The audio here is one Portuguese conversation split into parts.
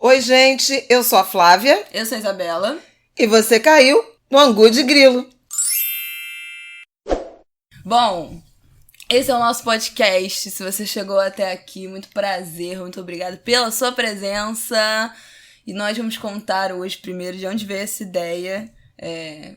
Oi, gente, eu sou a Flávia. Eu sou a Isabela. E você caiu no Angu de Grilo. Bom, esse é o nosso podcast. Se você chegou até aqui, muito prazer, muito obrigada pela sua presença. E nós vamos contar hoje primeiro de onde veio essa ideia.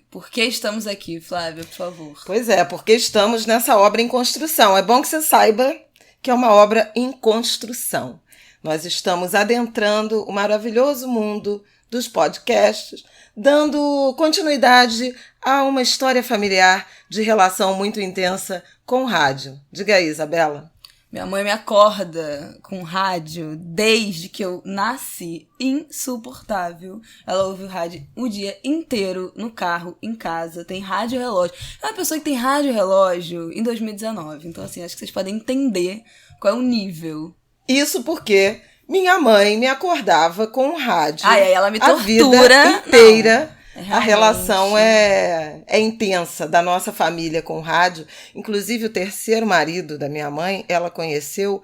Por que estamos aqui, Flávia, por favor? Pois é, porque estamos nessa obra em construção. É bom que você saiba que é uma obra em construção. Nós estamos adentrando o maravilhoso mundo dos podcasts, dando continuidade a uma história familiar de relação muito intensa com o rádio. Diga aí, Isabela. Minha mãe me acorda com rádio desde que eu nasci. Insuportável. Ela ouve o rádio o dia inteiro, no carro, em casa. Tem rádio relógio. É uma pessoa que tem rádio relógio em 2019. Então, assim, acho que vocês podem entender qual é o nível. Isso porque minha mãe me acordava com o rádio. Ai, ela me tortura. A vida inteira. Não, a relação é intensa da nossa família com o rádio. Inclusive, o terceiro marido da minha mãe, ela conheceu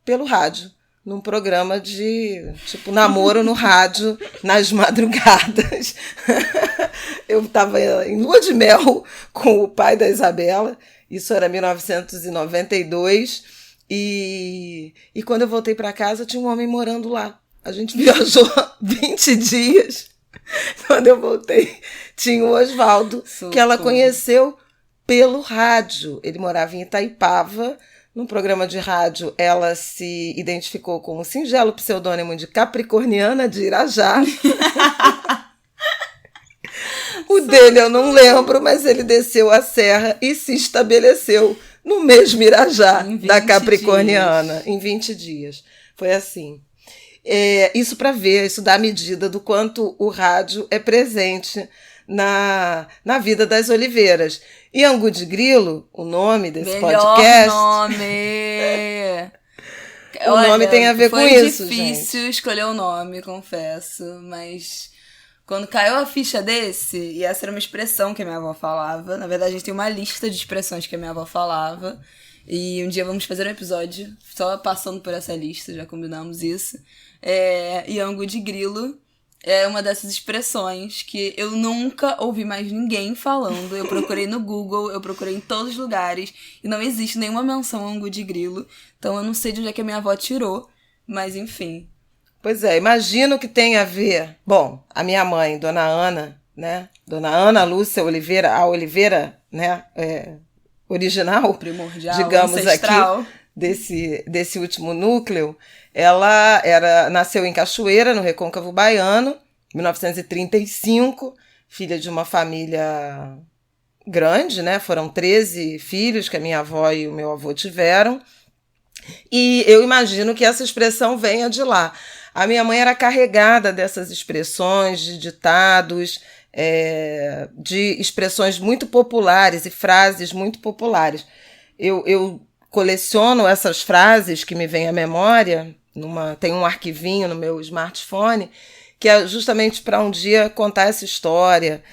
pelo rádio. Num programa de, namoro no rádio, nas madrugadas. Eu estava em lua de mel com o pai da Isabela. Isso era 1992. E quando eu voltei para casa, tinha um homem morando lá. A gente viajou 20 dias. Quando eu voltei, tinha o Osvaldo, que ela conheceu pelo rádio. Ele morava em Itaipava. Num programa de rádio, ela se identificou com o singelo pseudônimo de Capricorniana de Irajá. O dele eu não lembro, mas ele desceu a serra e se estabeleceu no mesmo Irajá da Capricorniana, em 20 dias. Foi assim. Isso para ver, isso dá a medida do quanto o rádio é presente na vida das Oliveiras. E Angu de Grilo, o nome desse podcast... nome! O nome tem a ver com isso, gente. Foi difícil escolher o nome, confesso, mas... Quando caiu a ficha desse, e essa era uma expressão que a minha avó falava, na verdade a gente tem uma lista de expressões que a minha avó falava, e um dia vamos fazer um episódio só passando por essa lista, já combinamos isso. E Angu de Grilo é uma dessas expressões que eu nunca ouvi mais ninguém falando. Eu procurei no Google, eu procurei em todos os lugares, e não existe nenhuma menção a Angu de Grilo, então eu não sei de onde é que a minha avó tirou, mas enfim... Pois é, imagino que tem a ver... Bom, a minha mãe, Dona Ana, né? Dona Ana Lúcia Oliveira, a Oliveira, né? Original, primordial, digamos ancestral. Aqui, desse último núcleo, ela nasceu em Cachoeira, no Recôncavo Baiano, 1935, filha de uma família grande, né? Foram 13 filhos que a minha avó e o meu avô tiveram. E eu imagino que essa expressão venha de lá. A minha mãe era carregada dessas expressões, de ditados, de expressões muito populares e frases muito populares. Eu coleciono essas frases que me vêm à memória, tem um arquivinho no meu smartphone, que é justamente para um dia contar essa história,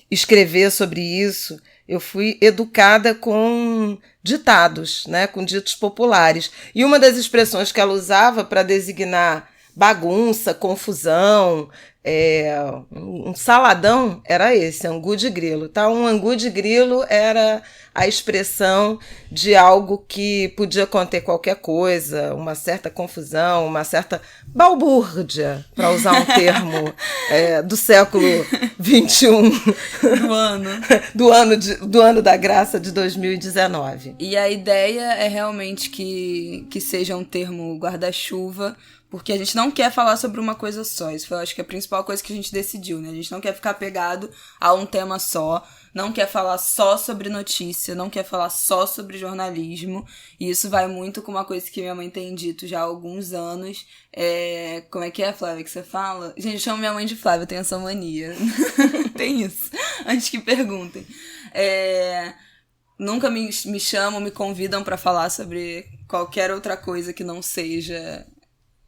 escrever sobre isso. Eu fui educada com ditados, né, com ditos populares. E uma das expressões que ela usava para designar bagunça, confusão, um saladão, era esse, angu de grilo. Tá? Um angu de grilo era a expressão de algo que podia conter qualquer coisa, uma certa confusão, uma certa balbúrdia, para usar um termo do século XXI. Do ano da graça de 2019. E a ideia é realmente que seja um termo guarda-chuva, porque a gente não quer falar sobre uma coisa só. Isso foi, acho que, a principal coisa que a gente decidiu, né? A gente não quer ficar pegado a um tema só, não quer falar só sobre notícia, não quer falar só sobre jornalismo. E isso vai muito com uma coisa que minha mãe tem dito já há alguns anos. Como é que é, Flávia, que você fala? Gente, eu chamo minha mãe de Flávia, eu tenho essa mania. Tem isso. Antes que perguntem. Nunca me chamam, me convidam pra falar sobre qualquer outra coisa que não seja...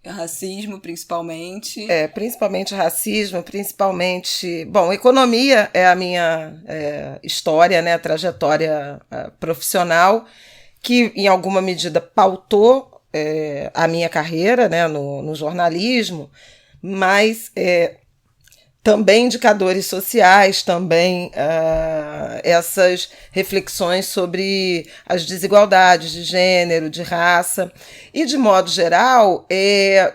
racismo, principalmente. Principalmente racismo, principalmente... Bom, economia é a minha história, né, trajetória profissional, que em alguma medida pautou a minha carreira, né, no jornalismo, mas também indicadores sociais, também essas reflexões sobre as desigualdades de gênero, de raça. E, de modo geral,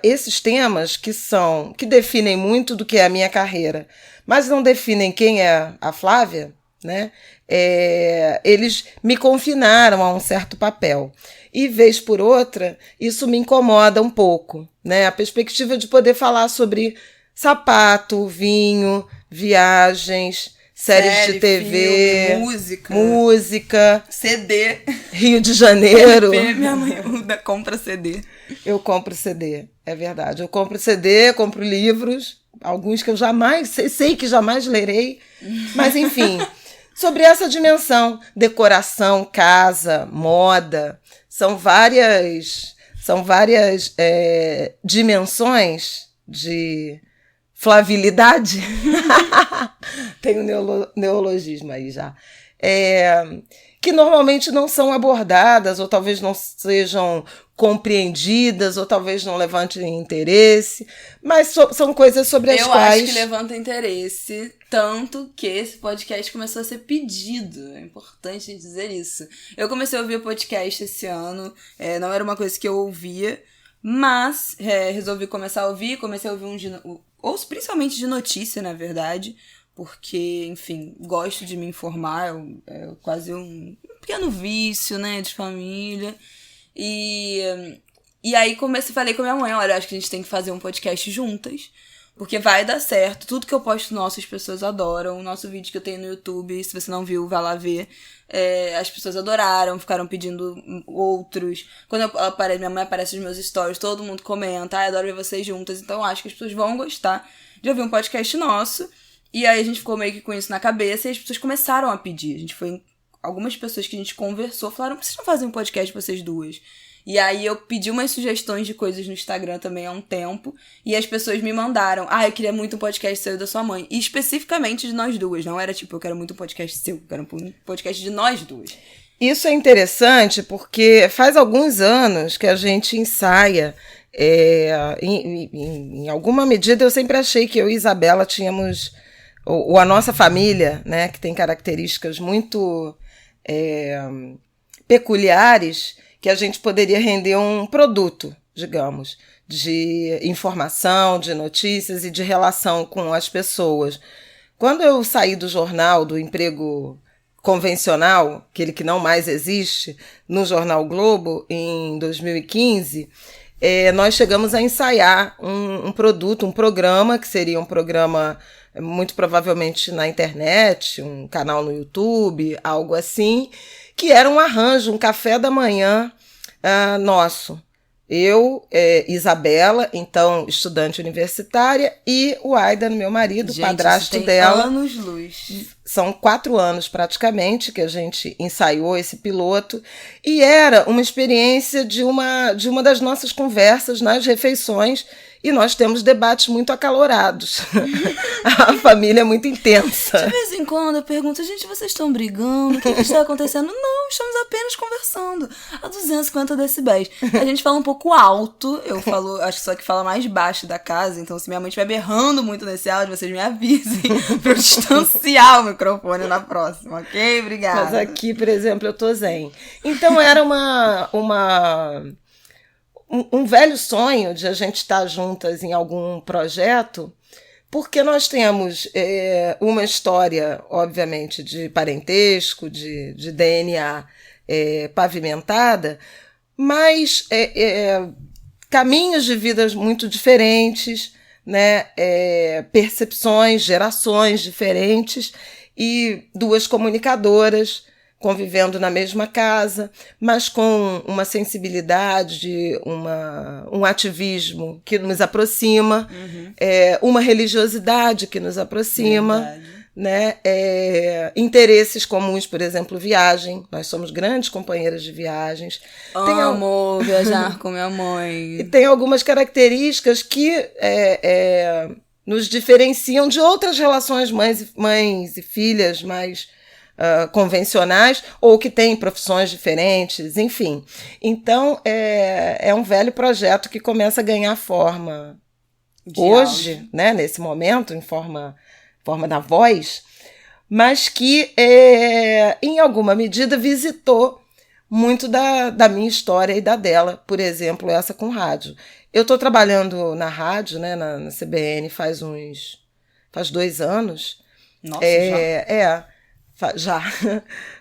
esses temas que definem muito do que é a minha carreira, mas não definem quem é a Flávia, né? Eles me confinaram a um certo papel. E, vez por outra, isso me incomoda um pouco, né? A perspectiva de poder falar sobre sapato, vinho, viagens, séries de TV, filme, música, CD, Rio de Janeiro. Minha mãe compra CD. Eu compro CD, é verdade. Eu compro CD, compro livros, alguns que eu sei que jamais lerei, mas enfim, sobre essa dimensão, decoração, casa, moda, são várias dimensões de flavilidade, tem um neologismo aí já, que normalmente não são abordadas, ou talvez não sejam compreendidas, ou talvez não levantem interesse, mas são coisas sobre as quais... Eu acho que levanta interesse, tanto que esse podcast começou a ser pedido, é importante dizer isso. Eu comecei a ouvir o podcast esse ano, não era uma coisa que eu ouvia, mas resolvi começar a ouvir, comecei a ouvir ou principalmente de notícia, na verdade, porque, enfim, gosto de me informar, é quase um pequeno vício, né, de família. E aí falei com a minha mãe, olha, acho que a gente tem que fazer um podcast juntas, porque vai dar certo, tudo que eu posto nosso as pessoas adoram, o nosso vídeo que eu tenho no YouTube, se você não viu, vai lá ver. As pessoas adoraram, ficaram pedindo outros. Quando minha mãe aparece nos meus stories, todo mundo comenta, adoro ver vocês juntas. Então acho que as pessoas vão gostar de ouvir um podcast nosso. E aí a gente ficou meio que com isso na cabeça e as pessoas começaram a pedir. Algumas pessoas que a gente conversou falaram, por que vocês não fazem um podcast vocês duas? E aí eu pedi umas sugestões de coisas no Instagram também há um tempo. E as pessoas me mandaram, eu queria muito um podcast seu e da sua mãe. E especificamente de nós duas. Não era tipo, eu quero muito um podcast seu, eu quero um podcast de nós duas. Isso é interessante porque faz alguns anos que a gente ensaia. Em alguma medida eu sempre achei que eu e Isabela tínhamos... Ou a nossa família, né, que tem características muito peculiares, que a gente poderia render um produto, digamos, de informação, de notícias e de relação com as pessoas. Quando eu saí do jornal, do emprego convencional, aquele que não mais existe, no Jornal Globo, em 2015, nós chegamos a ensaiar um produto, um programa, que seria um programa muito provavelmente na internet, um canal no YouTube, algo assim, que era um arranjo, um café da manhã nosso. Eu, Isabela, então estudante universitária, e o Aidan, meu marido, gente, padrasto dela. Anos-luz. São 4 anos praticamente que a gente ensaiou esse piloto, e era uma experiência de uma das nossas conversas nas refeições, e nós temos debates muito acalorados. A família é muito intensa. De vez em quando eu pergunto, gente, vocês estão brigando? O que está acontecendo? Não, estamos apenas conversando a 250 decibéis. A gente fala um pouco alto, eu falo, acho que só que fala mais baixo da casa, então se minha mãe estiver berrando muito nesse áudio, vocês me avisem pra eu distanciar o microfone na próxima, ok? Obrigada. Mas aqui, por exemplo, eu tô zen. Então era um velho sonho de a gente estar juntas em algum projeto, porque nós temos uma história, obviamente, de parentesco, de DNA pavimentada, mas caminhos de vidas muito diferentes, né? Percepções, gerações diferentes, e 2 comunicadoras convivendo na mesma casa, mas com uma sensibilidade, um ativismo que nos aproxima, uma religiosidade que nos aproxima, né? Interesses comuns, por exemplo, viagem. Nós somos grandes companheiras de viagens. Amo viajar com minha mãe. E tem algumas características que nos diferenciam de outras relações mães e filhas mais convencionais ou que têm profissões diferentes, enfim. Então, é um velho projeto que começa a ganhar forma hoje, né, nesse momento, em forma da voz, mas que, em alguma medida, visitou muito da minha história e da dela, por exemplo, essa com rádio. Eu estou trabalhando na rádio, né, na CBN, faz 2 anos. Nossa, já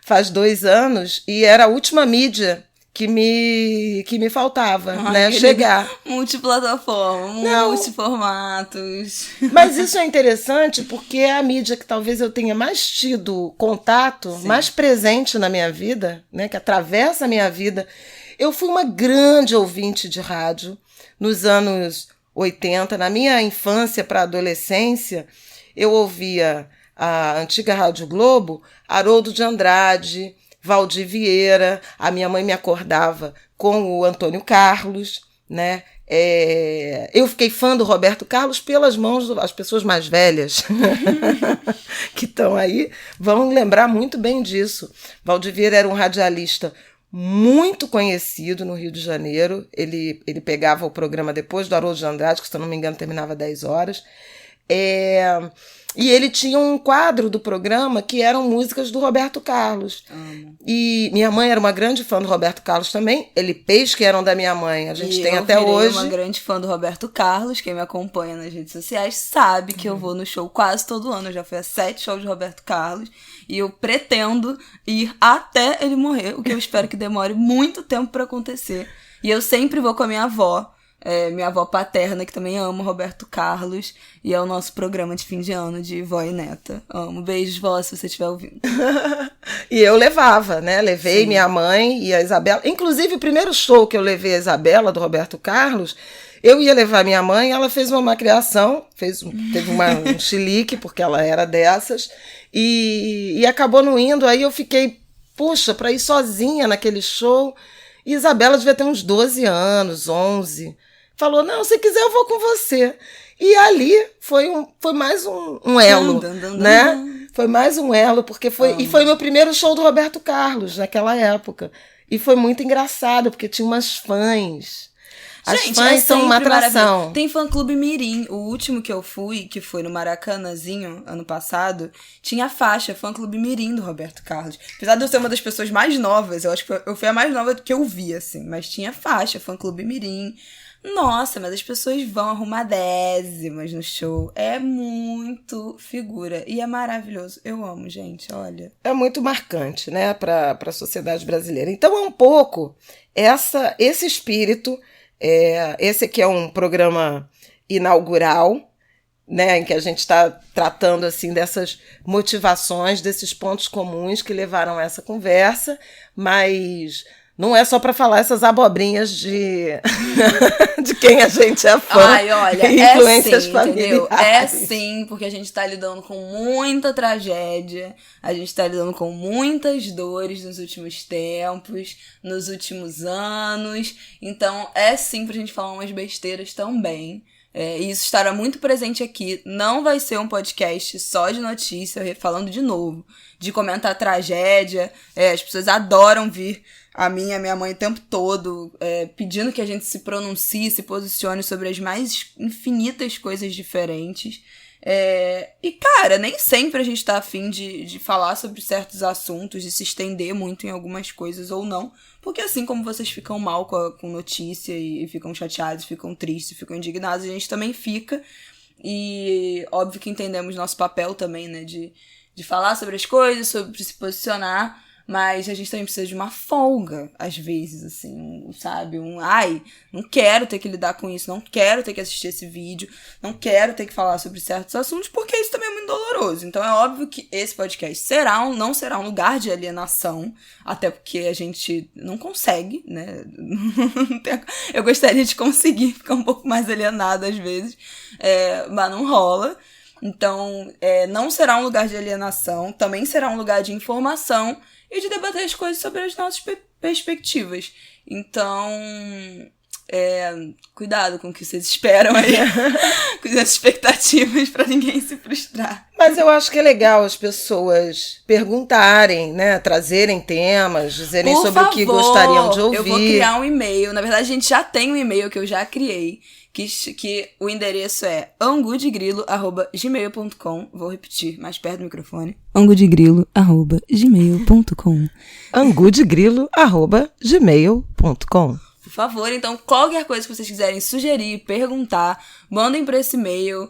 faz 2 anos, e era a última mídia que me faltava, né, chegar. Multiplataforma, multiformatos. Mas isso é interessante porque é a mídia que talvez eu tenha mais tido contato, sim, mais presente na minha vida, né, que atravessa a minha vida. Eu fui uma grande ouvinte de rádio nos anos 80. Na minha infância para adolescência, eu ouvia a antiga Rádio Globo, Haroldo de Andrade, Valdir Vieira. A minha mãe me acordava com o Antônio Carlos, né? Eu fiquei fã do Roberto Carlos pelas mãos das pessoas mais velhas que estão aí, vão lembrar muito bem disso. Valdir Vieira era um radialista muito conhecido no Rio de Janeiro. Ele pegava o programa depois do Haroldo de Andrade, que se eu não me engano terminava 10 horas. E ele tinha um quadro do programa que eram músicas do Roberto Carlos. E minha mãe era uma grande fã do Roberto Carlos também. LPs que eram da minha mãe, a gente tem até hoje. Eu uma grande fã do Roberto Carlos. Quem me acompanha nas redes sociais sabe que eu vou no show quase todo ano. Eu já fui a 7 shows de Roberto Carlos. E eu pretendo ir até ele morrer, o que eu espero que demore muito tempo pra acontecer. E eu sempre vou com a minha avó paterna, que também ama Roberto Carlos, e é o nosso programa de fim de ano de vó e neta. Amo. Beijos, vó, se você estiver ouvindo. E eu levava, né? Levei, sim, minha mãe e a Isabela. Inclusive, o primeiro show que eu levei a Isabela, do Roberto Carlos, eu ia levar minha mãe, ela fez uma criação, teve um chilique, porque ela era dessas, e acabou não indo. Aí eu fiquei, puxa, para ir sozinha naquele show. E Isabela devia ter uns 12 anos, 11. Falou, não, se quiser eu vou com você. E ali foi mais um elo, né? Foi mais um elo, porque e foi meu primeiro show do Roberto Carlos naquela época. E foi muito engraçado, porque tinha umas fãs. As fãs são uma atração. Tem fã-clube Mirim. O último que eu fui, que foi no Maracanãzinho, ano passado, tinha a faixa fã-clube Mirim do Roberto Carlos. Apesar de eu ser uma das pessoas mais novas, eu acho que eu fui a mais nova que eu vi, assim. Mas tinha faixa fã-clube Mirim. Nossa, mas as pessoas vão arrumadésimas no show. É muito figura. E é maravilhoso. Eu amo, gente, olha. É muito marcante, né, para a sociedade brasileira. Então é um pouco esse espírito. Esse aqui é um programa inaugural, né, em que a gente está tratando assim dessas motivações, desses pontos comuns que levaram a essa conversa, mas não é só para falar essas abobrinhas de quem a gente é fã. Ai, olha, influências sim, familiares. Entendeu? É sim, porque a gente tá lidando com muita tragédia, a gente tá lidando com muitas dores nos últimos tempos, nos últimos anos, então é sim pra gente falar umas besteiras também. E isso estará muito presente aqui. Não vai ser um podcast só de notícia, falando de novo, de comentar tragédia. As pessoas adoram vir a mim e a minha mãe o tempo todo, pedindo que a gente se pronuncie, se posicione sobre as mais infinitas coisas diferentes. E, cara, nem sempre a gente tá afim de falar sobre certos assuntos, de se estender muito em algumas coisas ou não, porque assim como vocês ficam mal com notícia e ficam chateados, ficam tristes, ficam indignados, a gente também fica. E óbvio que entendemos nosso papel também, né, de falar sobre as coisas, sobre se posicionar, mas a gente também precisa de uma folga, às vezes, assim, sabe? Ai, não quero ter que lidar com isso, não quero ter que assistir esse vídeo, não quero ter que falar sobre certos assuntos, porque isso também é muito doloroso. Então é óbvio que esse podcast não será um lugar de alienação, até porque a gente não consegue, né? Eu gostaria de conseguir ficar um pouco mais alienado às vezes, mas não rola. Então, não será um lugar de alienação, também será um lugar de informação e de debater as coisas sobre as nossas perspectivas. Então, cuidado com o que vocês esperam aí com as expectativas pra ninguém se frustrar. Mas eu acho que é legal as pessoas perguntarem, né? Trazerem temas, dizerem Por sobre favor, o que gostariam de ouvir. Eu vou criar um e-mail. Na verdade, a gente já tem um e-mail que eu já criei, que o endereço é angudegrilo@gmail.com. Vou repetir, mais perto do microfone. angudegrilo@gmail.com. angudegrilo@gmail.com. Por favor, então, qualquer coisa que vocês quiserem sugerir, perguntar, mandem para esse e-mail.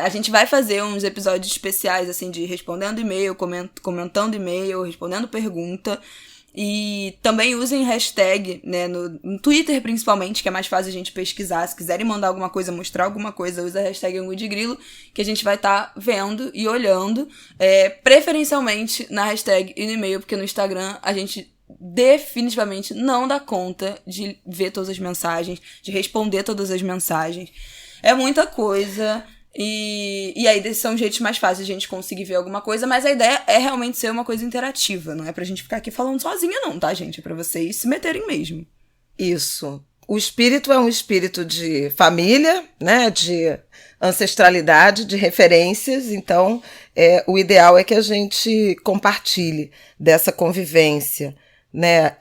A gente vai fazer uns episódios especiais, assim, de respondendo e-mail, comentando e-mail, respondendo pergunta. E também usem hashtag, né, no Twitter principalmente, que é mais fácil a gente pesquisar. Se quiserem mandar alguma coisa, mostrar alguma coisa, usa a hashtag AnguDeGrilo, que a gente vai estar vendo e olhando. Preferencialmente na hashtag e no e-mail, porque no Instagram a gente definitivamente não dá conta de ver todas as mensagens, de responder todas as mensagens. É muita coisa. E aí são jeitos mais fáceis de a gente conseguir ver alguma coisa, mas a ideia é realmente ser uma coisa interativa, não é pra gente ficar aqui falando sozinha não, tá, gente? É pra vocês se meterem mesmo. Isso. O espírito é um espírito de família, né? De ancestralidade, de referências, então o ideal é que a gente compartilhe dessa convivência, né?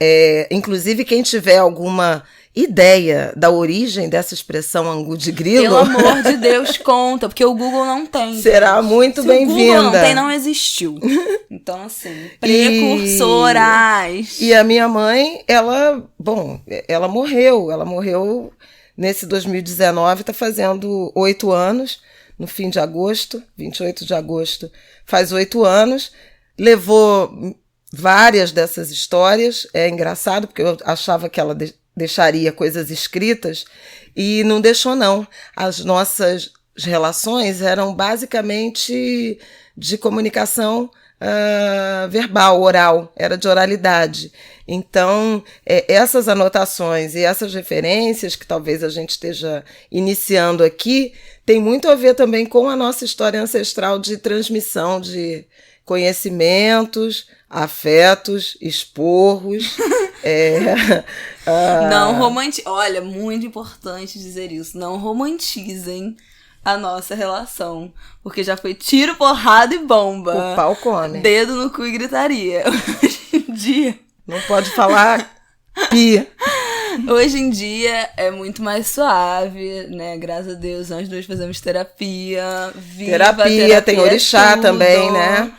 Inclusive, quem tiver alguma ideia da origem dessa expressão angu de grilo, pelo amor de Deus, conta, porque o Google não tem. Será muito bem-vinda. Se o Google não tem, não existiu. Então, assim, precursoras. E a minha mãe, ela morreu nesse 2019, tá fazendo 8 anos, no fim de agosto, 28 de agosto, faz 8 anos, levou várias dessas histórias. É engraçado, porque eu achava que ela deixaria coisas escritas e não deixou, não. As nossas relações eram basicamente de comunicação verbal, oral, era de oralidade. Então, essas anotações e essas referências que talvez a gente esteja iniciando aqui, tem muito a ver também com a nossa história ancestral de transmissão de conhecimentos, afetos, esporros. Não romantizem. Olha, muito importante dizer isso. Não romantizem a nossa relação. Porque já foi tiro, porrada e bomba. O pau come. Dedo no cu e gritaria. Hoje em dia. Não pode falar pi. Hoje em dia é muito mais suave, né? Graças a Deus, nós dois fazemos terapia. Terapia tem orixá também, né?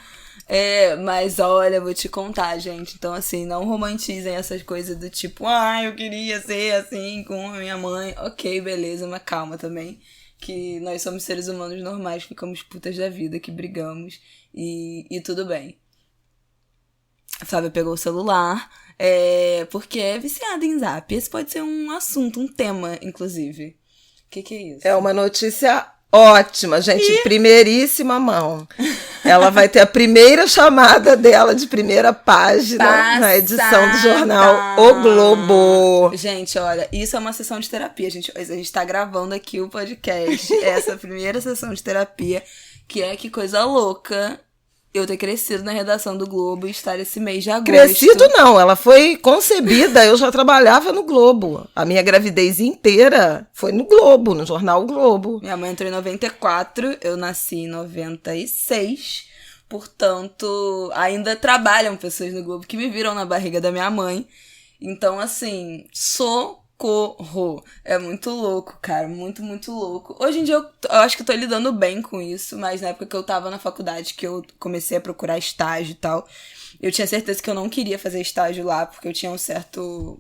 Mas olha, vou te contar, gente. Então, assim, não romantizem essas coisas do tipo, eu queria ser assim com a minha mãe. Ok, beleza, mas calma também. Que nós somos seres humanos normais, ficamos putas da vida, que brigamos e tudo bem. A Flávia pegou o celular, porque é viciada em Zap. Esse pode ser um assunto, um tema, inclusive. O que é isso? É uma notícia ótima, gente. Primeiríssima mão. Ela vai ter a primeira chamada dela de primeira página na edição do jornal O Globo. Gente, olha, isso é uma sessão de terapia. A gente tá gravando aqui o podcast. Essa primeira sessão de terapia, que coisa louca eu ter crescido na redação do Globo e estar esse mês de agosto. Crescido não, ela foi concebida, eu já trabalhava no Globo. A minha gravidez inteira foi no Globo, no jornal O Globo. Minha mãe entrou em 94, eu nasci em 96, portanto, ainda trabalham pessoas no Globo que me viram na barriga da minha mãe. Então, assim, socorro. É muito louco, cara. Muito, muito louco. Hoje em dia eu acho que eu tô lidando bem com isso, mas na época que eu tava na faculdade, que eu comecei a procurar estágio e tal, eu tinha certeza que eu não queria fazer estágio lá, porque eu tinha um certo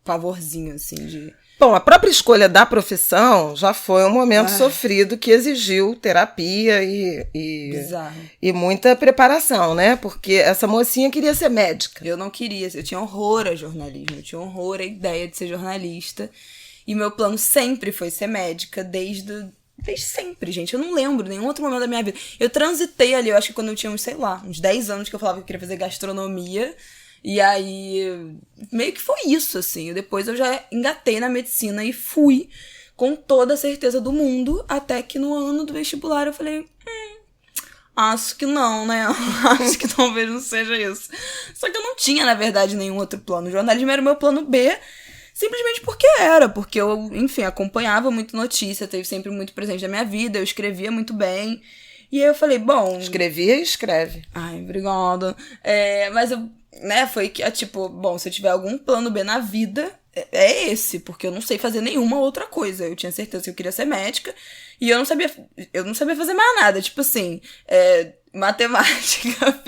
pavorzinho, assim, de... Bom, a própria escolha da profissão já foi um momento sofrido que exigiu terapia e muita preparação, né? Porque essa mocinha queria ser médica. Eu não queria, eu tinha horror a jornalismo, eu tinha horror a ideia de ser jornalista. E meu plano sempre foi ser médica, desde sempre, gente. Eu não lembro nenhum outro momento da minha vida. Eu transitei ali, eu acho que quando eu tinha uns 10 anos que eu falava que eu queria fazer gastronomia. E aí, meio que foi isso, assim. Depois eu já engatei na medicina e fui com toda a certeza do mundo, até que no ano do vestibular eu falei, acho que não, né? Acho que talvez não seja isso. Só que eu não tinha, na verdade, nenhum outro plano. O jornalismo era o meu plano B. Simplesmente porque porque eu, enfim, acompanhava muito notícia, teve sempre muito presente na minha vida, eu escrevia muito bem. E aí eu falei, bom... Escrevia e escreve. Ai, obrigada. Mas eu, né, foi que, tipo, bom, se eu tiver algum plano B na vida, é esse, porque eu não sei fazer nenhuma outra coisa. Eu tinha certeza que eu queria ser médica e eu não sabia fazer mais nada. Tipo assim, matemática,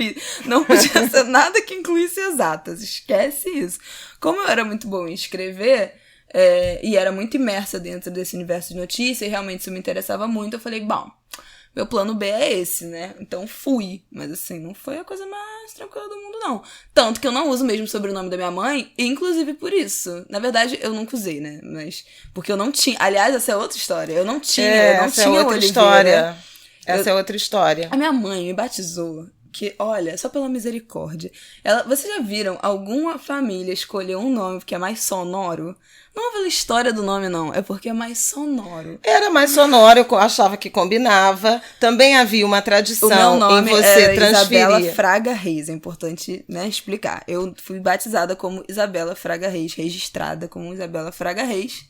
não podia ser nada que incluísse exatas. Esquece isso. Como eu era muito boa em escrever... e era muito imersa dentro desse universo de notícias, e realmente isso me interessava muito, eu falei, bom, meu plano B é esse, né? Então fui. Mas assim, não foi a coisa mais tranquila do mundo, não. Tanto que eu não uso mesmo o sobrenome da minha mãe, inclusive por isso. Na verdade, eu nunca usei, né? Mas porque eu não tinha. Aliás, essa é outra história. Eu não tinha outra Oliveira. História. Essa é outra história. A minha mãe me batizou. Que, olha, só pela misericórdia. Vocês já viram alguma família escolher um nome porque é mais sonoro? Não é pela história do nome, não. É porque é mais sonoro. Era mais sonoro, eu achava que combinava. Também havia uma tradição o meu nome em você transferir. Isabela Fraga Reis. É importante, né, explicar. Eu fui batizada como Isabela Fraga Reis, registrada como Isabela Fraga Reis.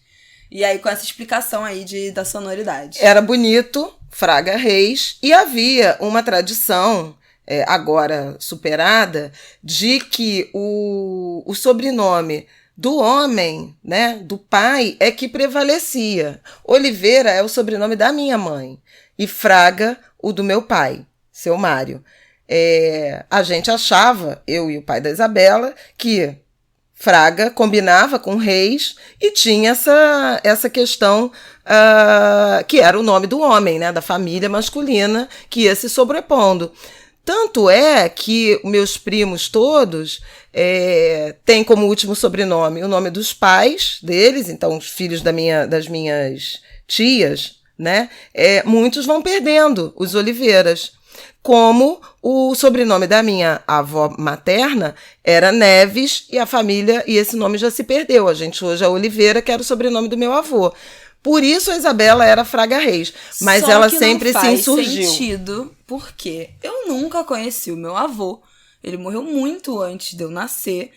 E aí, com essa explicação aí da sonoridade. Era bonito, Fraga Reis, e havia uma tradição... agora superada, de que o sobrenome do homem, né, do pai, é que prevalecia. Oliveira é o sobrenome da minha mãe e Fraga o do meu pai, seu Mário. A gente achava, eu e o pai da Isabela, que Fraga combinava com Reis e tinha essa questão que era o nome do homem, né, da família masculina, que ia se sobrepondo. Tanto é que meus primos todos têm como último sobrenome o nome dos pais deles, então os filhos das minhas tias, né? Muitos vão perdendo os Oliveiras. Como o sobrenome da minha avó materna era Neves e a família, e esse nome já se perdeu. A gente hoje é Oliveira, que era o sobrenome do meu avô. Por isso a Isabela era Fraga Reis, mas só ela que sempre não se faz insurgiu. Sentido, porque eu nunca conheci o meu avô. Ele morreu muito antes de eu nascer.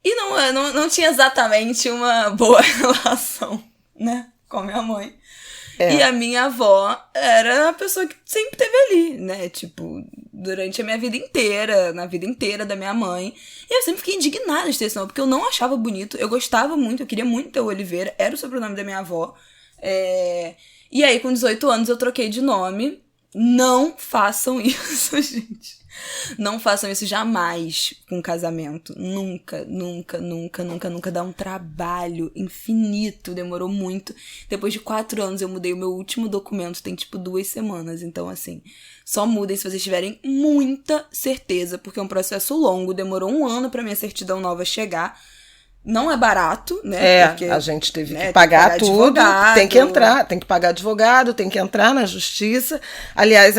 E não tinha exatamente uma boa relação, né, com a minha mãe. E a minha avó era a pessoa que sempre esteve ali, né? Tipo, durante a minha vida inteira, na vida inteira da minha mãe. E eu sempre fiquei indignada de ter esse nome, porque eu não achava bonito. Eu gostava muito, eu queria muito ter o Oliveira. Era o sobrenome da minha avó. E aí, com 18 anos, eu troquei de nome. Não façam isso, gente. Não façam isso jamais com casamento. Nunca, nunca, nunca, nunca, nunca. Dá um trabalho infinito. Demorou muito. Depois de 4 anos eu mudei o meu último documento. Tem tipo 2 semanas. Então assim, só mudem se vocês tiverem muita certeza. Porque é um processo longo. Demorou 1 ano pra minha certidão nova chegar. Não é barato, né? Porque, a gente teve que pagar tudo, advogado. Tem que pagar advogado, tem que entrar na justiça. Aliás,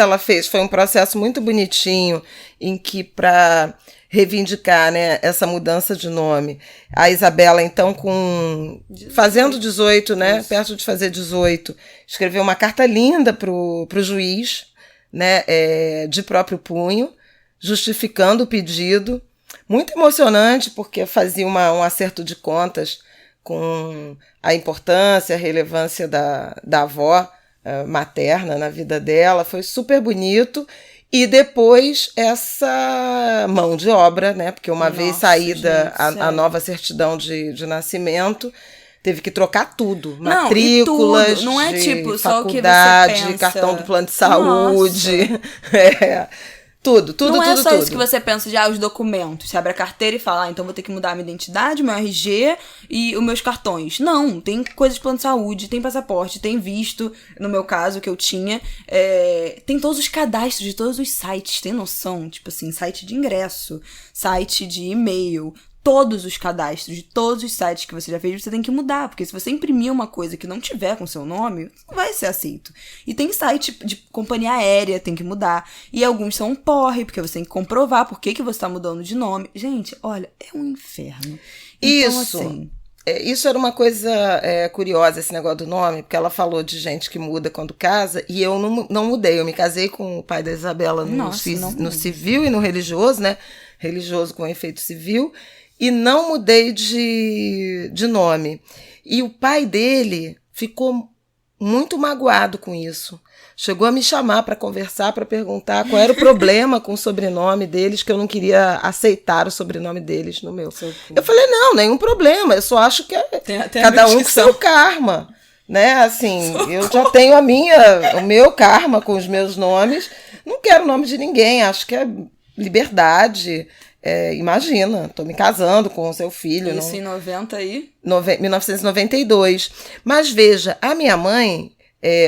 foi um processo muito bonitinho, em que para reivindicar, né, essa mudança de nome, a Isabela, então, fazendo 18, né, isso. Perto de fazer 18, escreveu uma carta linda pro juiz, né, de próprio punho, justificando o pedido. Muito emocionante, porque fazia um acerto de contas com a importância, a relevância da avó materna na vida dela. Foi super bonito. E depois essa mão de obra, né? Porque uma vez saída a nova certidão de nascimento, teve que trocar tudo. Matrículas, não é tipo faculdade, só o que você pensa. Cartão do plano de saúde. Tudo. Não é só tudo. isso que você pensa de os documentos. Você abre a carteira e fala, então vou ter que mudar a minha identidade, meu RG e os meus cartões. Não, tem coisas de plano de saúde, tem passaporte, tem visto, no meu caso, que eu tinha. Tem todos os cadastros de todos os sites, tem noção? Tipo assim, site de ingresso, site de e-mail. Todos os cadastros de todos os sites que você já fez, você tem que mudar. Porque se você imprimir uma coisa que não tiver com seu nome, não vai ser aceito. E tem site de companhia aérea, tem que mudar. E alguns são um porre, porque você tem que comprovar por que você tá mudando de nome. Gente, olha, é um inferno. Então, isso era uma coisa curiosa, esse negócio do nome, porque ela falou de gente que muda quando casa, e eu não mudei. Eu me casei com o pai da Isabela no civil e no religioso, né? Religioso com efeito civil. e não mudei de nome. E o pai dele ficou muito magoado com isso. Chegou a me chamar para conversar, para perguntar qual era o problema com o sobrenome deles, que eu não queria aceitar o sobrenome deles no meu. Eu falei, não, nenhum problema, eu só acho que cada um com seu karma. Né? Assim, eu já tenho o meu karma com os meus nomes, não quero o nome de ninguém, acho que é liberdade. Imagina, estou me casando com o seu filho. Isso em 1992. Mas veja, a minha mãe,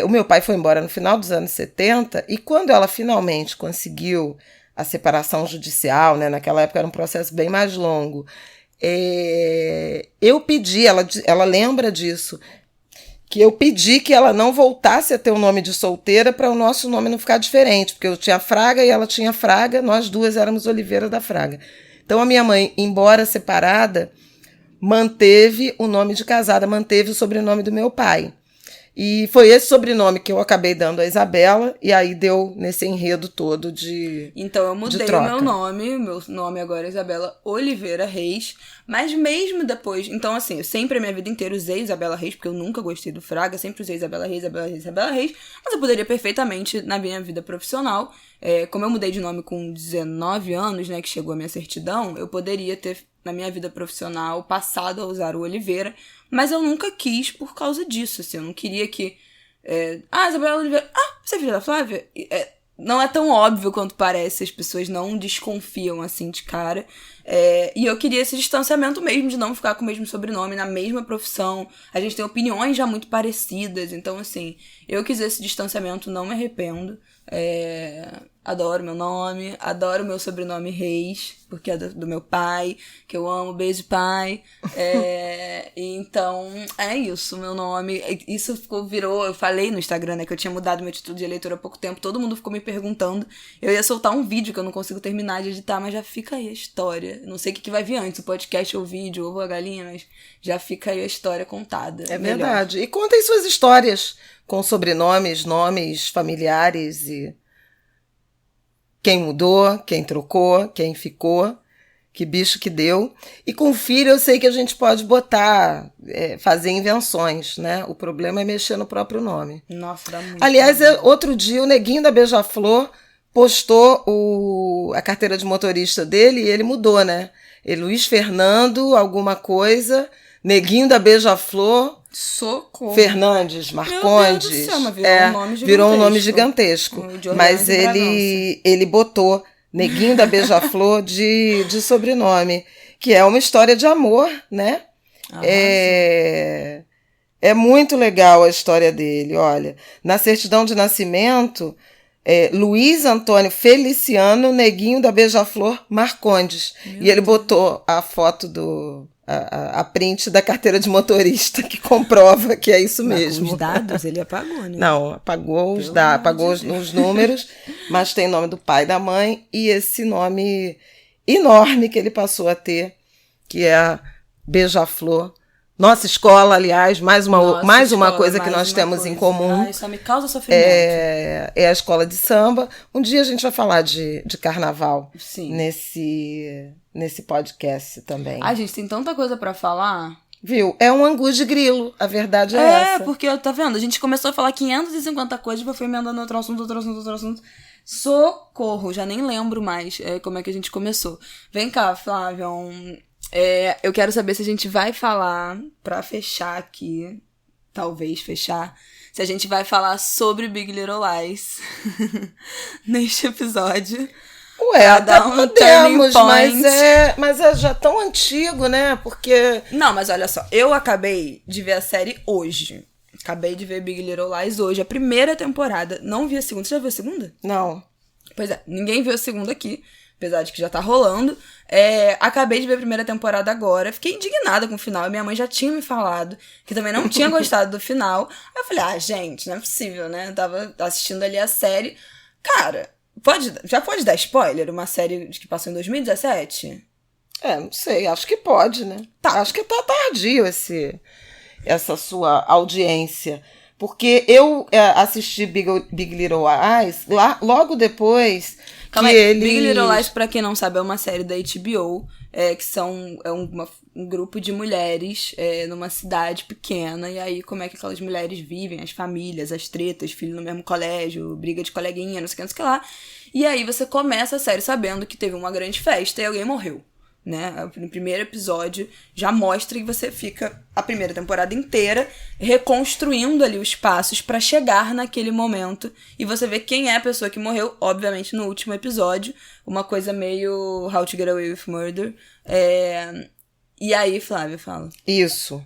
o meu pai foi embora no final dos anos 70, e quando ela finalmente conseguiu a separação judicial, né, naquela época era um processo bem mais longo, eu pedi, ela lembra disso, que eu pedi que ela não voltasse a ter o nome de solteira para o nosso nome não ficar diferente, porque eu tinha Fraga e ela tinha Fraga, nós duas éramos Oliveira da Fraga. Então a minha mãe, embora separada, manteve o nome de casada, manteve o sobrenome do meu pai. E foi esse sobrenome que eu acabei dando a Isabela, e aí deu nesse enredo todo de Então eu mudei o meu nome agora é Isabela Oliveira Reis, mas mesmo depois, então assim, eu sempre a minha vida inteira usei Isabela Reis, porque eu nunca gostei do Fraga, sempre usei Isabela Reis, mas eu poderia perfeitamente, na minha vida profissional, como eu mudei de nome com 19 anos, né, que chegou a minha certidão, eu poderia ter, na minha vida profissional, passado a usar o Oliveira, mas eu nunca quis por causa disso, assim, eu não queria que... Isabela Oliveira... você é filha da Flávia? Não é tão óbvio quanto parece, as pessoas não desconfiam, assim, de cara. E eu queria esse distanciamento mesmo, de não ficar com o mesmo sobrenome, na mesma profissão. A gente tem opiniões já muito parecidas, então, assim, eu quis esse distanciamento, não me arrependo. Adoro meu nome, adoro meu sobrenome Reis, porque é do meu pai, que eu amo, beijo pai. Então, é isso, meu nome. Isso virou, eu falei no Instagram, né, que eu tinha mudado meu título de eleitor há pouco tempo, todo mundo ficou me perguntando. Eu ia soltar um vídeo que eu não consigo terminar de editar, mas já fica aí a história. Não sei o que vai vir antes, o podcast ou o vídeo, ou a galinha, mas já fica aí a história contada. É verdade. E contem suas histórias com sobrenomes, nomes familiares e quem mudou, quem trocou, quem ficou, que bicho que deu. E com filho eu sei que a gente pode botar, fazer invenções, né? O problema é mexer no próprio nome. Nossa, dá muito. Aliás, outro dia o Neguinho da Beija-Flor postou a carteira de motorista dele e ele mudou, né? Luiz Fernando, alguma coisa, Neguinho da Beija-Flor... Socorro. Fernandes, Marcondes. Meu Deus do céu, mas virou um nome gigantesco. Mas ele botou Neguinho da Beija-Flor de sobrenome, que é uma história de amor, né? É muito legal a história dele, olha. Na certidão de nascimento, Luiz Antônio Feliciano Neguinho da Beija-Flor Marcondes. E ele botou a foto a print da carteira de motorista que comprova que é isso mesmo. Os dados ele apagou, né? Não, apagou os dados, apagou os números, mas tem nome do pai e da mãe e esse nome enorme que ele passou a ter, que é a Beija-Flor. Nossa escola, aliás, mais uma coisa que nós temos em comum. Isso me causa sofrimento. É a escola de samba. Um dia a gente vai falar de carnaval. Sim. Nesse podcast também. Gente, tem tanta coisa pra falar. Viu? É um angu de grilo, a verdade é essa. Porque, tá vendo? A gente começou a falar 550 coisas, depois foi emendando outro assunto. Socorro, já nem lembro mais como é que a gente começou. Vem cá, Flávia, eu quero saber se a gente vai falar, pra fechar aqui, talvez fechar, se a gente vai falar sobre Big Little Lies neste episódio. Até podemos, mas é já tão antigo, né? Porque... Não, mas olha só, eu acabei de ver a série hoje. Acabei de ver Big Little Lies hoje, a primeira temporada. Não vi a segunda. Você já viu a segunda? Não. Pois é, ninguém viu a segunda aqui, apesar de que já tá rolando. Acabei de ver a primeira temporada agora. Fiquei indignada com o final. Minha mãe já tinha me falado que também não tinha gostado do final. Aí eu falei, gente, não é possível, né? Eu tava assistindo ali a série. Cara, já pode dar spoiler? Uma série que passou em 2017? Não sei, acho que pode, né? Acho que tá tardio essa sua audiência. Porque eu assisti Big Little Lies logo depois Calma que aí, eles... Big Little Lies, pra quem não sabe, é uma série da HBO, que um grupo de mulheres numa cidade pequena, e aí como é que aquelas mulheres vivem, as famílias, as tretas, filho no mesmo colégio, briga de coleguinha, não sei o que, não sei o que lá. E aí você começa a série sabendo que teve uma grande festa e alguém morreu. Né? No primeiro episódio já mostra que você fica a primeira temporada inteira reconstruindo ali os passos pra chegar naquele momento e você vê quem é a pessoa que morreu, obviamente no último episódio, uma coisa meio How to Get Away with Murder. E aí, Flávia, fala. Isso.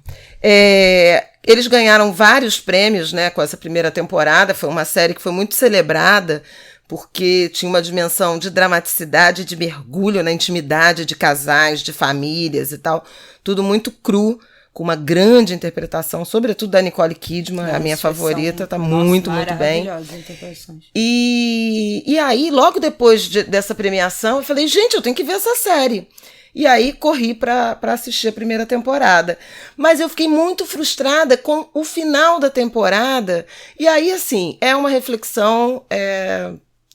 Eles ganharam vários prêmios, né, com essa primeira temporada, foi uma série que foi muito celebrada porque tinha uma dimensão de dramaticidade, de mergulho na intimidade de casais, de famílias e tal. Tudo muito cru, com uma grande interpretação, sobretudo da Nicole Kidman, a minha favorita, tá muito, muito bem. Maravilhosas interpretações. E aí, logo depois dessa premiação, eu falei, gente, eu tenho que ver essa série. E aí, corri para assistir a primeira temporada. Mas eu fiquei muito frustrada com o final da temporada. E aí, assim, é uma reflexão...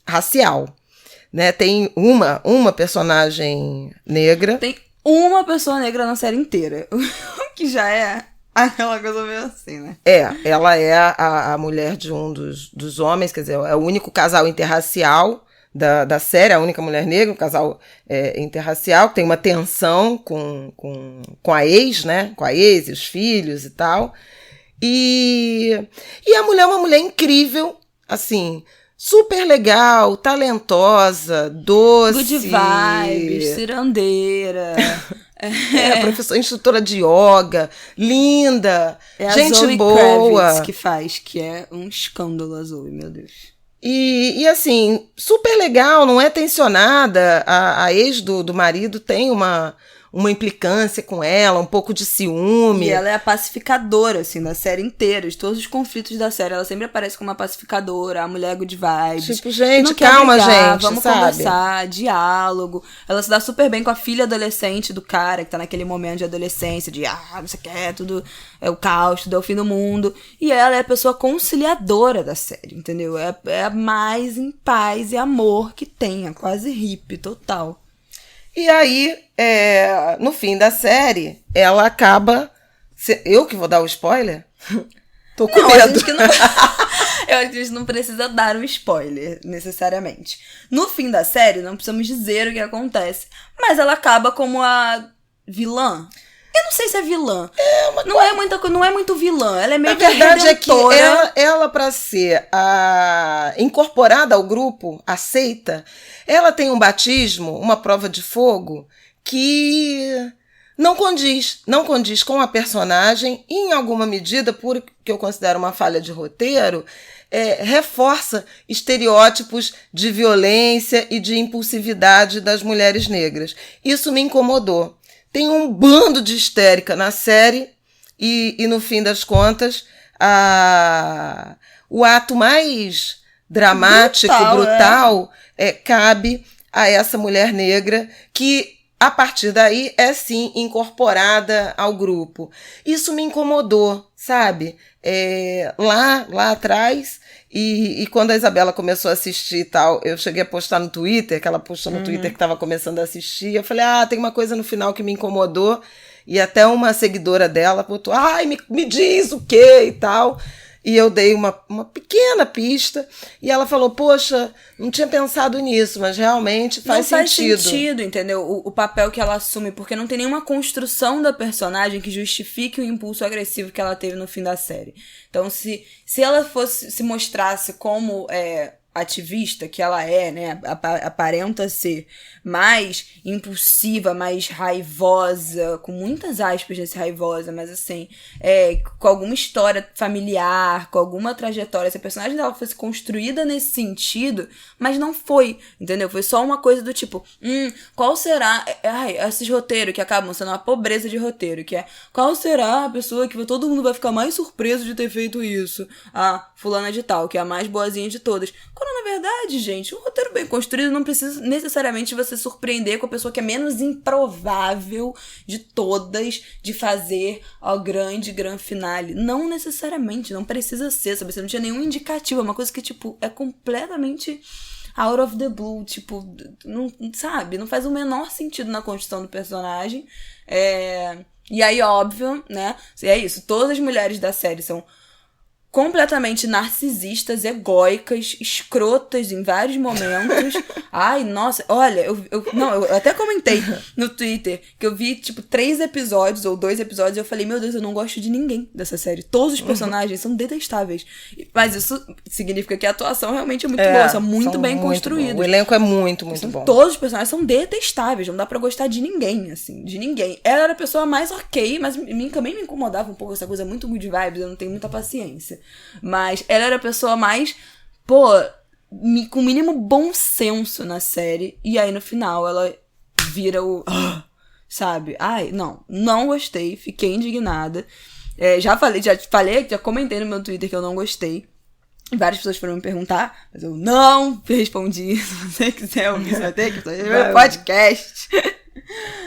racial, né? Tem uma personagem negra. Tem uma pessoa negra na série inteira, o que já é aquela coisa meio assim, né? Ela é a mulher de um dos homens, quer dizer, é o único casal interracial da série, a única mulher negra, um casal interracial, que tem uma tensão com a ex, né? Com a ex e os filhos e tal. E a mulher é uma mulher incrível, assim... super legal, talentosa, doce. Good vibes, cirandeira. Professora, instrutora de yoga, linda, gente a Zoe boa. Kravitz que faz, que é um escândalo a Zoe, meu Deus. E assim, super legal, não é tensionada. A ex do marido tem uma implicância com ela, um pouco de ciúme. E ela é a pacificadora, assim, da série inteira. De todos os conflitos da série, ela sempre aparece como uma pacificadora, a mulher good vibes. Tipo, gente, não quer calma, brigar, gente, vamos sabe? conversar, diálogo. Ela se dá super bem com a filha adolescente do cara, que tá naquele momento de adolescência, de não sei o que, tudo é o caos, tudo é o fim do mundo. E ela é a pessoa conciliadora da série, entendeu? É a mais em paz e amor que tem, é quase hippie, total. E aí, no fim da série, ela acaba... Eu que vou dar o spoiler? Tô com medo. Eu acho que a gente não precisa dar um spoiler, necessariamente. No fim da série, não precisamos dizer o que acontece. Mas ela acaba como a vilã. Eu não sei se é vilã. Não é muito vilã. Ela é meio que a redentora. A verdade é que ela para ser incorporada ao grupo, aceita, ela tem um batismo, uma prova de fogo, que não condiz com a personagem e, em alguma medida, por que eu considero uma falha de roteiro, reforça estereótipos de violência e de impulsividade das mulheres negras. Isso me incomodou. Tem um bando de histérica na série e no fim das contas, o ato mais dramático, brutal cabe a essa mulher negra que, a partir daí, é sim incorporada ao grupo. Isso me incomodou, sabe? Lá atrás, e quando a Isabela começou a assistir e tal, eu cheguei a postar no Twitter, que ela postou no Twitter que estava começando a assistir, eu falei, tem uma coisa no final que me incomodou, e até uma seguidora dela botou, me diz o quê e tal. E eu dei uma pequena pista e ela falou, poxa, não tinha pensado nisso, mas realmente faz sentido. Não faz sentido, entendeu? O papel que ela assume, porque não tem nenhuma construção da personagem que justifique o impulso agressivo que ela teve no fim da série. Então, se ela se mostrasse como ativista, que ela é, né, aparenta ser mais impulsiva, mais raivosa, com muitas aspas nesse raivosa, mas assim, com alguma história familiar, com alguma trajetória, se a personagem dela fosse construída nesse sentido, mas não foi, entendeu? Foi só uma coisa do tipo, qual será, esses roteiros que acabam sendo uma pobreza de roteiro, que qual será a pessoa que todo mundo vai ficar mais surpreso de ter feito isso? Fulana de tal, que é a mais boazinha de todas. Quando, na verdade, gente. Um roteiro bem construído não precisa necessariamente você surpreender com a pessoa que é menos improvável de todas de fazer ao grande finale. Não necessariamente, não precisa ser, sabe? Você não tinha nenhum indicativo, é uma coisa que, tipo, é completamente out of the blue, tipo, não, sabe? Não faz o menor sentido na construção do personagem. E aí, óbvio, né? É isso, todas as mulheres da série são completamente narcisistas, egóicas, escrotas em vários momentos. Ai, nossa, olha, eu até comentei no Twitter que eu vi, tipo, 3 episódios ou 2 episódios e eu falei, meu Deus, eu não gosto de ninguém dessa série. Todos os personagens são detestáveis. Mas isso significa que a atuação realmente é muito boa, são muito bem construídos. O elenco é muito bom. Todos os personagens são detestáveis, não dá pra gostar de ninguém, assim, de ninguém. Ela era a pessoa mais ok, mas também me incomodava um pouco essa coisa muito good vibes, eu não tenho muita paciência. Mas ela era a pessoa mais, com o mínimo bom senso na série. E aí no final ela vira o... sabe? Ai, não gostei. Fiquei indignada. Já comentei no meu Twitter que eu não gostei. Várias pessoas foram me perguntar, mas eu não respondi. Se você quiser ouvir, você vai ter que fazer meu podcast.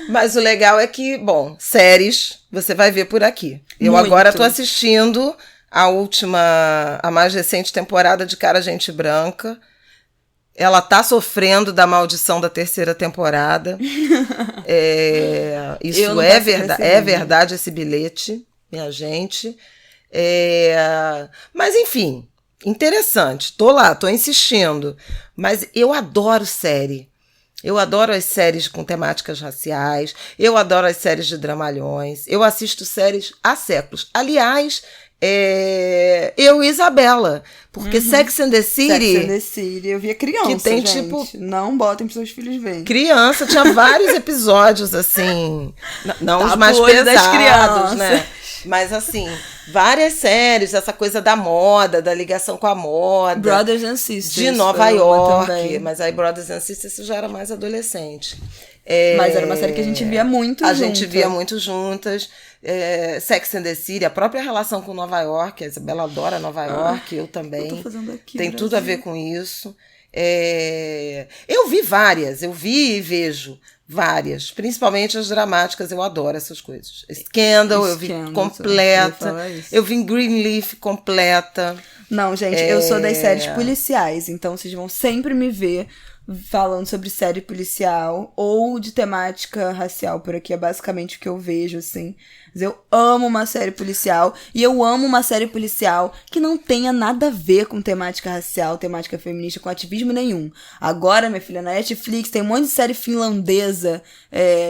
Mas o legal é que, séries você vai ver por aqui. Eu agora tô assistindo a mais recente temporada de Cara Gente Branca. Ela tá sofrendo da maldição da 3ª temporada. Isso é verdade esse bilhete, minha gente. Mas enfim, interessante. Tô insistindo. Mas eu adoro série. Eu adoro as séries com temáticas raciais. Eu adoro as séries de dramalhões. Eu assisto séries há séculos. Aliás, eu e Isabela. Porque Sex and the City... Eu via criança, que tem, gente. Tipo, não botem pros seus filhos verem. Criança, tinha vários episódios, assim... Não os mais pesados, né? Mas, assim, várias séries, essa coisa da moda, da ligação com a moda. Brothers and Sisters. De Nova York. Mas aí Brothers and Sisters já era mais adolescente. Mas era uma série que a gente via muito juntas. A gente via muito juntas. Sex and the City, a própria relação com Nova York. A Isabela adora Nova York, eu também. Eu tô fazendo aqui, tem tudo a ver com isso. Eu vi e vejo várias, principalmente as dramáticas, eu adoro essas coisas. Scandal, eu vi completa. Eu vi Greenleaf completa. Não, gente, eu sou das séries policiais, então vocês vão sempre me ver falando sobre série policial ou de temática racial por aqui, é basicamente o que eu vejo, assim. Mas eu amo uma série policial, e eu amo uma série policial que não tenha nada a ver com temática racial, temática feminista, com ativismo nenhum. Agora, minha filha, na Netflix tem um monte de série finlandesa,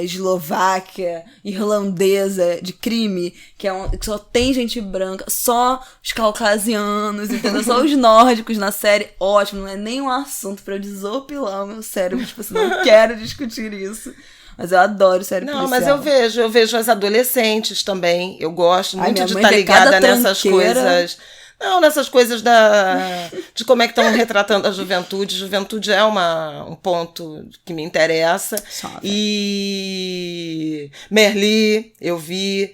eslováquia, irlandesa, de crime, que só tem gente branca, só os caucasianos, entendeu? Só os nórdicos na série, ótimo, não é nem um assunto pra eu desopilar o meu cérebro, tipo assim, não quero discutir isso. Mas eu adoro série policial. Não, mas eu vejo as adolescentes também. Eu gosto muito de estar ligada nessas coisas. Não, nessas coisas de como é que estão retratando a juventude. Juventude é um ponto que me interessa. E Merli, eu vi.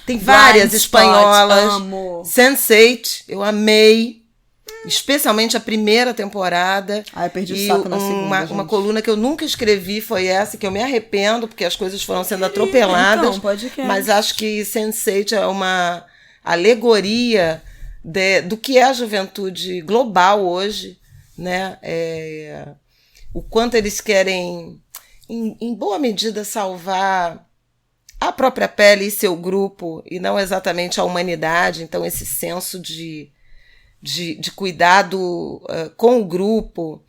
Tem várias espanholas. Amo. Sense8, eu amei. Especialmente a primeira temporada. Eu perdi o saco na segunda, uma coluna que eu nunca escrevi foi essa, que eu me arrependo, porque as coisas foram sendo atropeladas. Então, podcast. Mas acho que Sense8 é uma alegoria do que é a juventude global hoje, né? O quanto eles querem, em boa medida, salvar a própria pele e seu grupo, e não exatamente a humanidade. Então, esse senso de cuidado com o grupo,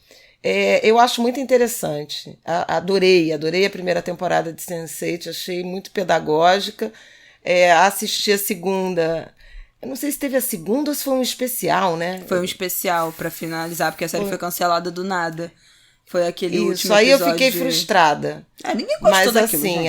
eu acho muito interessante. Adorei a primeira temporada de Sense8, achei muito pedagógica. Assisti a segunda, eu não sei se teve a segunda ou se foi um especial, né? Foi um especial pra finalizar, porque a série foi cancelada do nada. Foi aquele último episódio. Isso, aí eu fiquei frustrada. Ninguém gostou daquilo, assim,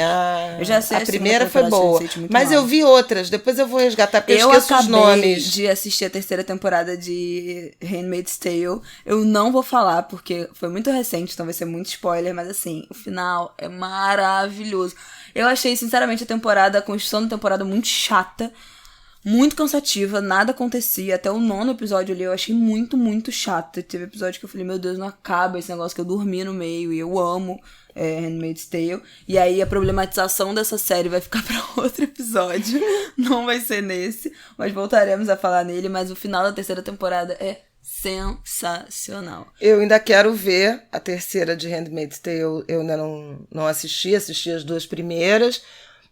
eu já sei a primeira foi boa. Mas eu vi outras, depois eu vou resgatar, porque eu esqueço os nomes. Eu acabei de assistir a 3ª temporada de Handmaid's Tale. Eu não vou falar, porque foi muito recente, então vai ser muito spoiler, mas assim, o final é maravilhoso. Eu achei, sinceramente, a construção da temporada muito chata. muito cansativa, nada acontecia. Até o 9º episódio ali eu achei muito, muito chato. Teve episódio que eu falei, meu Deus, não acaba esse negócio que eu dormi no meio. E eu amo Handmaid's Tale. E aí a problematização dessa série vai ficar pra outro episódio. Não vai ser nesse. Mas voltaremos a falar nele. Mas o final da 3ª temporada é sensacional. Eu ainda quero ver a 3ª de Handmaid's Tale. Eu ainda não assisti as 2 primeiras.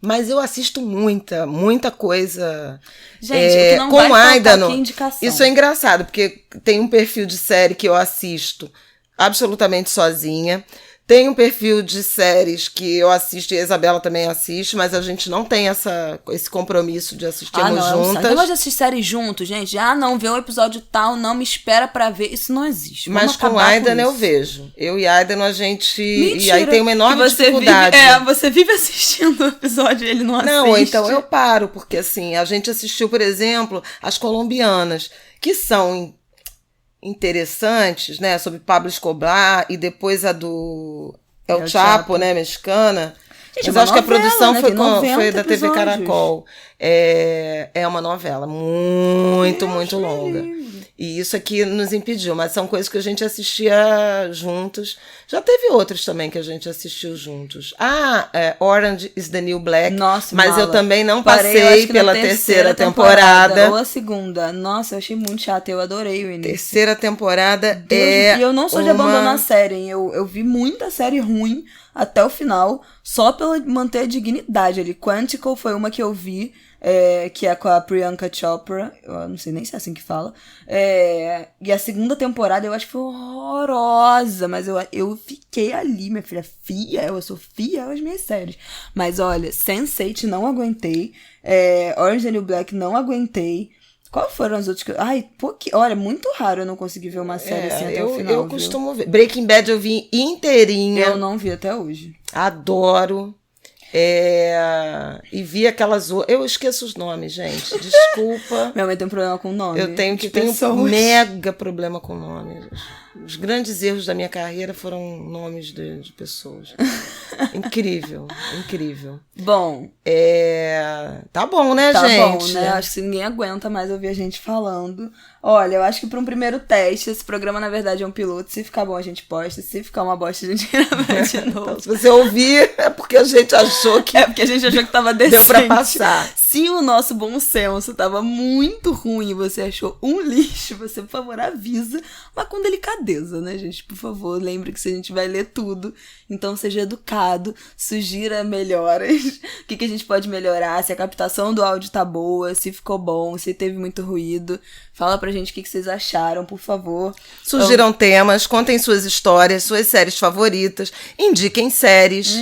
Mas eu assisto muita coisa. Gente, o que não com vai Aida, faltar aqui é indicação. Isso é engraçado, porque tem um perfil de série que eu assisto absolutamente sozinha. Tem um perfil de séries que eu assisto e a Isabela também assiste, mas a gente não tem esse compromisso de assistirmos juntas. Eu gosto de assistir séries juntos, gente. Não, vê um episódio tal, não me espera pra ver. Isso não existe. Mas com Aidan eu vejo. Eu e Aidan a gente... Mentira, e aí tem uma enorme dificuldade. Você vive assistindo o episódio e ele não assiste. Não, então eu paro, porque assim, a gente assistiu, por exemplo, as colombianas, que são interessantes, né, sobre Pablo Escobar, e depois a do El Chapo, né, mexicana. Gente, mas acho que a produção, né, foi da TV episódios. Caracol. É uma novela muito longa. E isso aqui nos impediu, mas são coisas que a gente assistia juntos. Já teve outros também que a gente assistiu juntos. Orange is the New Black. Nossa, mas mala. eu também não Parei, passei pela 3ª temporada. Ou a 2ª. Nossa, eu achei muito chato, eu adorei o início. 3ª temporada E eu não sou de abandonar a série, hein? Eu vi muita série ruim até o final, só pela manter a dignidade ali. Quantico foi uma que eu vi, que é com a Priyanka Chopra, eu não sei nem se é assim que fala, e a 2ª temporada eu acho que foi horrorosa, mas eu fiquei ali, minha filha, eu sou fiel às minhas séries. Mas olha, Sense8 não aguentei, Orange is the New Black não aguentei. Qual foram as outras que... olha, muito raro eu não conseguir ver uma série assim até o final, eu costumo ver. Breaking Bad eu vi inteirinha. Eu não vi até hoje. Adoro. E vi aquelas... Eu esqueço os nomes, gente. Desculpa. Minha mãe tem um problema com nome. Eu tenho um mega problema com nomes. Os grandes erros da minha carreira foram nomes de pessoas. Incrível. Bom. Tá bom, né, gente? Tá bom, né? Acho que ninguém aguenta mais ouvir a gente falando. Olha, eu acho que para um primeiro teste, esse programa, na verdade, é um piloto. Se ficar bom, a gente posta. Se ficar uma bosta, a gente grava de novo. Então, se você ouvir, é porque a gente achou que... tava decente. Deu pra passar. Se o nosso bom senso tava muito ruim e você achou um lixo, você, por favor, avisa. Mas com delicadeza, né, gente? Por favor, lembre que a gente vai ler tudo. Então, seja educado, sugira melhoras. O que a gente pode melhorar? Se a captação do áudio tá boa, se ficou bom, se teve muito ruído. Fala pra gente o que vocês acharam, por favor. Sugiram temas, contem suas histórias, suas séries favoritas, indiquem séries.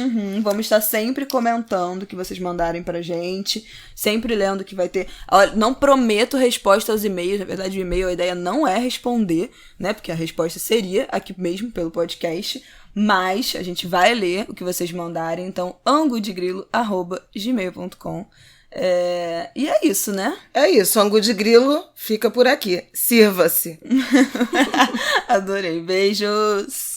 Vamos estar sempre comentando o que vocês mandarem pra gente, sempre lendo que vai ter... Olha, não prometo resposta aos e-mails, na verdade o e-mail, a ideia não é responder, né, porque a resposta seria aqui mesmo pelo podcast, mas a gente vai ler o que vocês mandarem, então angodegrilo@gmail.com. E é isso, né? É isso, o Angu de Grilo fica por aqui. Sirva-se. Adorei. Beijos!